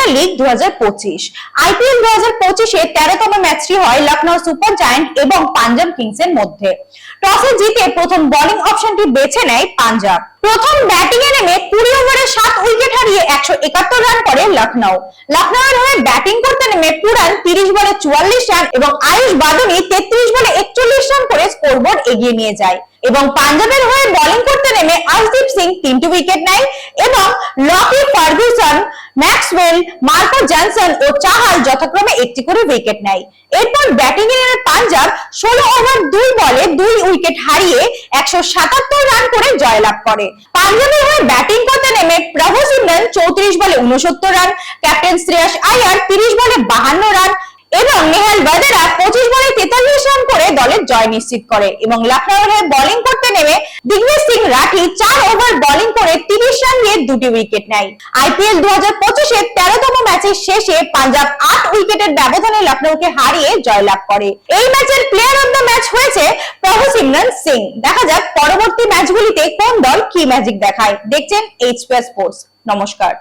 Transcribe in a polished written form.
Premier league 2025 IPL 2025 এ 13তম ম্যাচটি হয় Lucknow super giant এবং পাঞ্জাব কিংস এর মধ্যে। টসে জিতে প্রথম বোলিং অপশনটি বেছে নেয় পাঞ্জাব। প্রথম ব্যাটিং এ নেমে 20 ওভারে 7 উইকেট হারিয়ে 171 রান করে লখনৌ। লখনৌয়ের হয়ে ব্যাটিং করতে নেমে পুরান 30 বলে 44 রান এবং আয়ুষ বাদনী 33 বলে 41 রান করে স্কোরবোর্ড এগিয়ে নিয়ে যায় এবং পাঞ্জাবের হয়ে বোলিং করতে নেমে আর্শদীপ সিং 3টি উইকেট নেয় এবং Lockie Ferguson, Maxwell, Marco Jansen ও চাহাল যথাক্রমে একটি করে উইকেট নেয়। এরপর ব্যাটিং এ নেমে পাঞ্জাব 16 ওভার 2 বলে 2 উইকেট হারিয়ে 177 রান করে জয়লাভ করে। পাঞ্জাবের হয়ে ব্যাটিং করতে নেমে প্রভু সিমরন 34 বলে 69 রান, ক্যাপ্টেন শ্রেয়াস আয়ার 30 বলে 52 রান এবং নেহাল ওয়াদেরা 25 বলে 43 রান করে দলের জয় নিশ্চিত করে এবং লখনৌয়ের হয়ে বোলিং করতে নেমে দিগ্বিজয় সিং রাঠি 4 ওভার বোলিং করে 30 রান দিয়ে 2টি উইকেট নেয়। আইপিএল 2025 এর 13তম ম্যাচের শেষে পাঞ্জাব 8 উইকেটের ব্যবধানে লখনৌকে হারিয়ে জয়লাভ করে। এই ম্যাচের প্লেয়ার অফ দ্য ম্যাচ হয়েছে প্রভু সিমরন সিং। দেখা যাক পরবর্তী ম্যাচগুলিতে কোন দল কি ম্যাজিক দেখায়। দেখছেন এইচপি স্পোর্টস। নমস্কার।